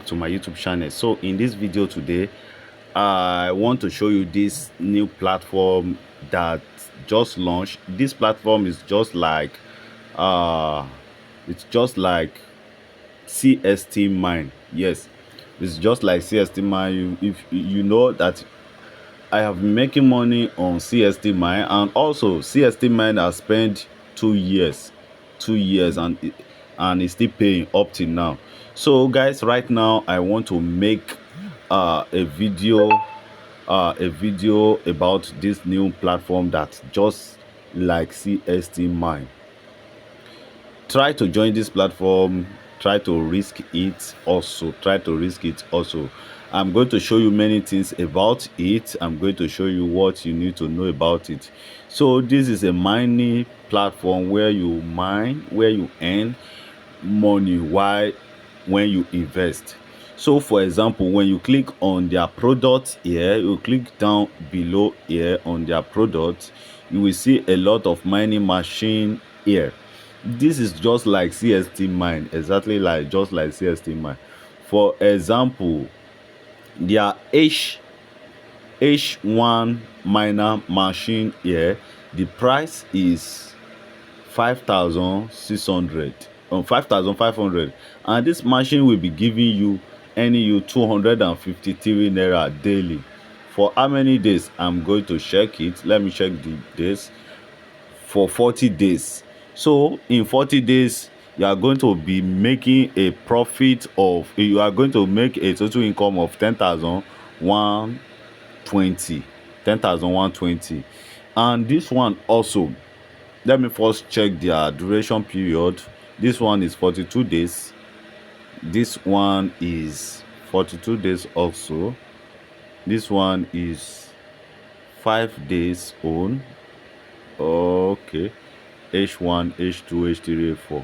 to my YouTube channel. So in this video today, I want to show you this new platform that just launched. This platform is just like it's just like CST Mine. Yes, it's just like CST Mine. If you know that I have been making money on CST Mine, and also CST Mine has spent 2 years and it's still paying up till now. So guys, right now I want to make a video about this new platform that just like CST Mine. Try to join this platform, try to risk it also. I'm going to show you many things about it. I'm going to show you what you need to know about it. So this is a mining platform where you mine, where you earn money when you invest. So for example, when you click on their product here, you click down below here on their product, you will see a lot of mining machine here. This is just like CST Mine, exactly like just like CST Mine. For example, their H1 miner machine here, the price is 5,600 5,500, and this machine will be giving you 253 naira daily. For how many days? I'm going to check it. Let me check the days. For 40 days. So in 40 days you are going to be making a profit of, you are going to make a total income of 10,120. And this one also, let me first check their duration period. This one is 42 days. This one is 42 days also. This one is 5 days on. Okay, H1, H2, H3, H4,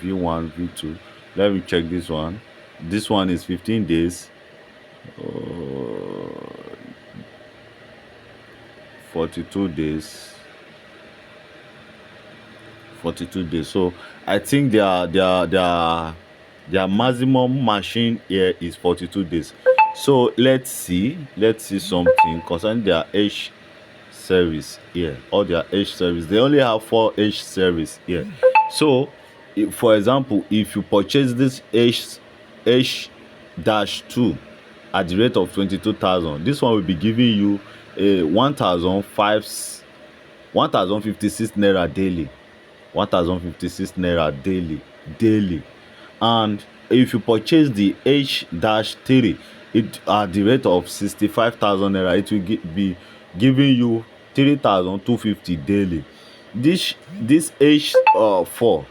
V1, V2. Let me check this one. This one is 15 days. 42 days. So I think their maximum machine here is 42 days. So let's see something concerning their H service here. All their H service, they only have 4 H service here. So for example, if you purchase this H-2 at the rate of 22,000, this one will be giving you a 1,056 naira daily. 1,056 naira daily. And if you purchase the H-3, it at the rate of 65,000 naira, it will be giving you 3,250 daily. This H4,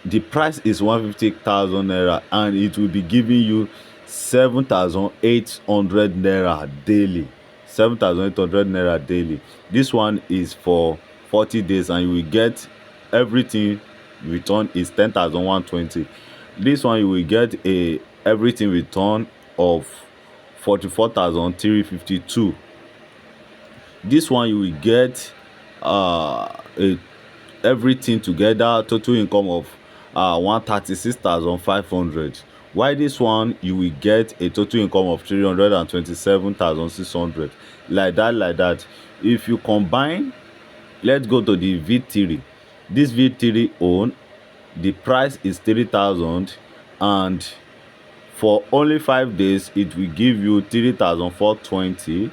the price is 150,000 naira, and it will be giving you 7,800 naira daily. 7,800 naira daily. This one is for 40 days, and you will get everything return is 10,120. This one you will get a everything return of 44,352. This one you will get everything together total income of 136,500. While this one you will get a total income of 327,600. Like that. If you combine, let's go to the V3. This V3 own, the price is 3,000, and for only 5 days it will give you 3,420.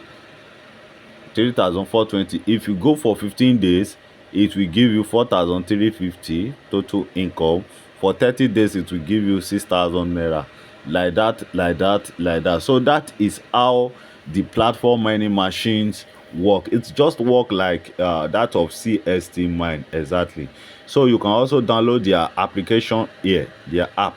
If you go for 15 days, it will give you 4,350 total income. For 30 days it will give you 6,000 naira. Like that. So that is how the platform mining machines work. It's just work like that of CST Mine, exactly. So you can also download their application here, their app.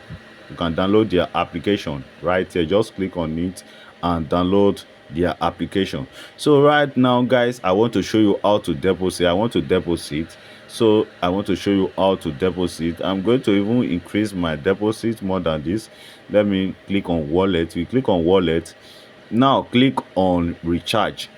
You can download their application right here. Just click on it and download their application. So right now guys, I want to show you how to deposit. I want to deposit, so I want to show you how to deposit. I'm going to even increase my deposit more than this. Let me click on wallet. We click on wallet. Now click on recharge.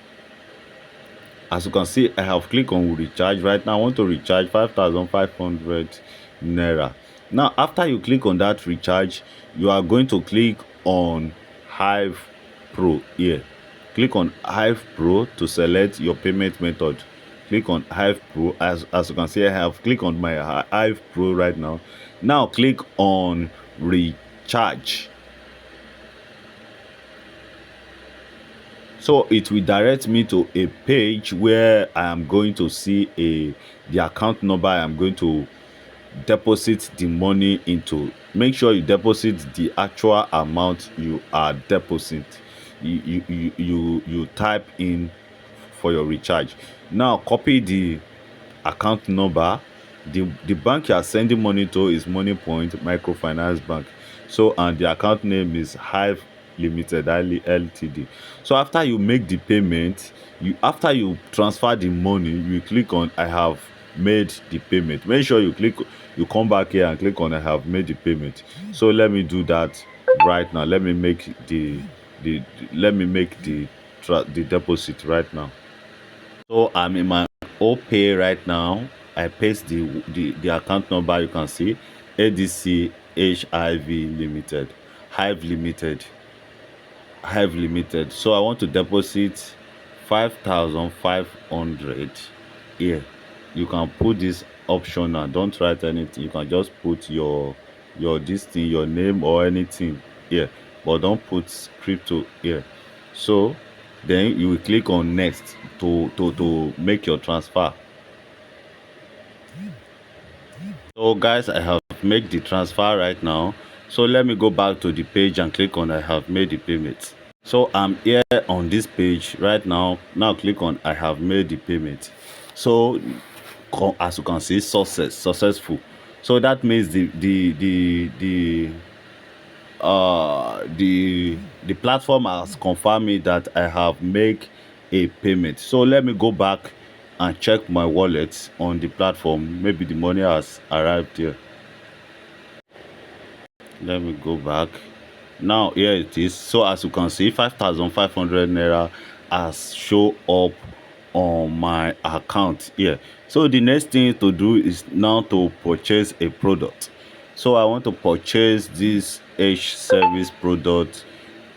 As you can see, I have clicked on recharge. Right now I want to recharge 5,500 naira. Now after you click on that recharge, you are going to click on Hive Pro here. Click on Hive Pro to select your payment method. Click on Hive Pro. As you can see, I have clicked on my Hive Pro right now. Now click on recharge. So it will direct me to a page where I am going to see the account number I am going to deposit the money into. Make sure you deposit the actual amount you are depositing. You type in for your recharge. Now copy the account number. The bank you are sending money to is Money Point Microfinance Bank. So, and the account name is Hive Limited Ltd. So after you make the payment, after you transfer the money, you click on I have made the payment. Make sure you come back here and click on I have made the payment. So let me do that right now. Let me make the deposit right now. So I'm in my OPay right now. I paste the account number. You can see ADC HIV Limited, Hive Limited. So I want to deposit 5,500 here. You can put this option now. Don't write anything. You can just put your this thing, your name or anything here, but don't put crypto here. So then you will click on next to make your transfer. So guys, I have made the transfer right now. So let me go back to the page and click on I have made the payment. So I'm here on this page right now. Now click on I have made the payment. So as you can see, successful. So that means the platform has confirmed me that I have made a payment. So let me go back and check my wallet on the platform. Maybe the money has arrived here. Let me go back. Now here it is. So as you can see, 5,500 naira has show up on my account here. So the next thing to do is now to purchase a product. So I want to purchase this H series product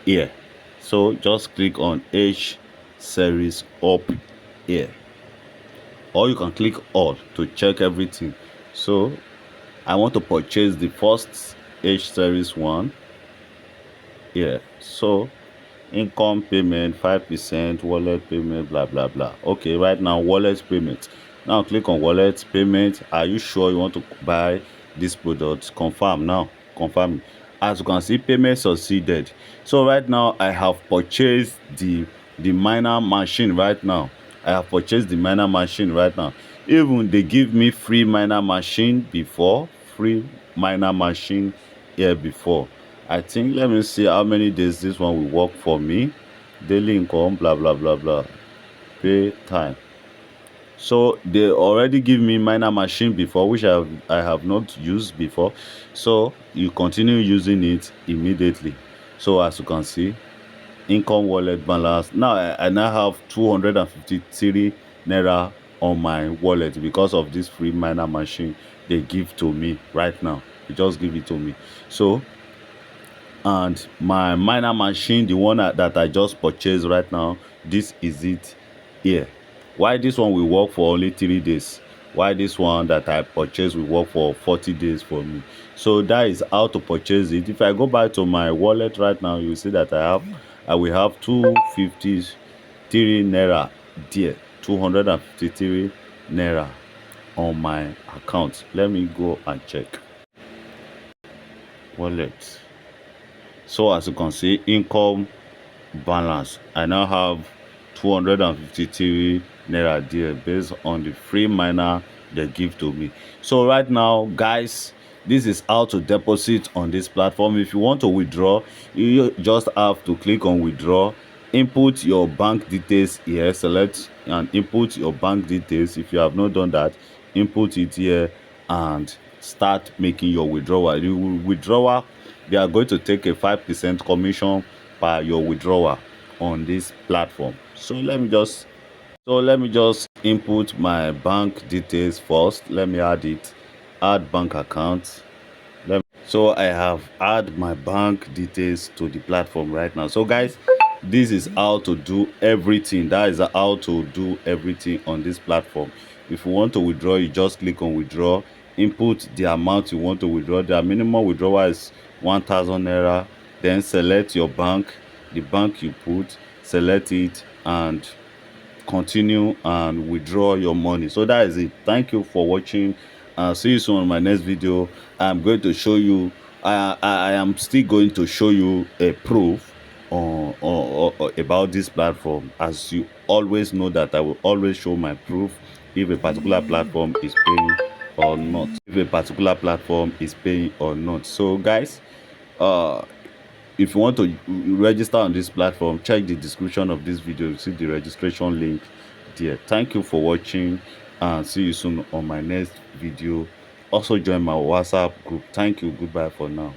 here. So just click on H series up here, or you can click all to check everything. So I want to purchase the first H series one here. So income payment 5%, wallet payment, blah blah blah. Okay, right now wallet payment. Now click on wallet payment. Are you sure you want to buy this product? Confirm. Now confirm. As you can see, payment succeeded. So right now I have purchased the miner machine right now. I have purchased the miner machine right now. Even they give me free miner machine before, free miner machine here before. I think, let me see how many days this one will work for me. Daily income, blah blah blah blah, pay time. So they already give me miner machine before, which I have not used before. So you continue using it immediately. So as you can see, income wallet balance. Now I now have 253 naira on my wallet because of this free miner machine they give to me right now. They just give it to me. So, and my miner machine, the one that I just purchased right now, this is it here. Why this one will work for only 3 days? Why this one that I purchased will work for 40 days for me? So that is how to purchase it. If I go back to my wallet right now, you see that I will have 253 naira there, 253 naira on my account. Let me go and check wallet. So as you can see, income balance, I now have 253 naira there based on the free miner they give to me. So right now guys, this is how to deposit on this platform. If you want to withdraw, you just have to click on withdraw, input your bank details here, select and input your bank details. If you have not done that, input it here and start making your withdrawal. You will withdrawal, they are going to take a 5% commission per your withdrawal on this platform. So let me just input my bank details first. Let me add it, add bank account. So I have add my bank details to the platform right now. So guys, this is how to do everything. That is how to do everything on this platform. If you want to withdraw, you just click on withdraw, input the amount you want to withdraw. The minimum withdrawal is 1,000 naira. Then select your bank, the bank you put, select it, and continue and withdraw your money. So that is it. Thank you for watching, see you soon on my next video. I'm going to show you, I am still going to show you a proof about this platform. As you always know that I will always show my proof if a particular platform is paying or not, so guys, if you want to register on this platform, check the description of this video. You see the registration link there. Thank you for watching, and see you soon on my next video. Also join my WhatsApp group. Thank you. Goodbye for now.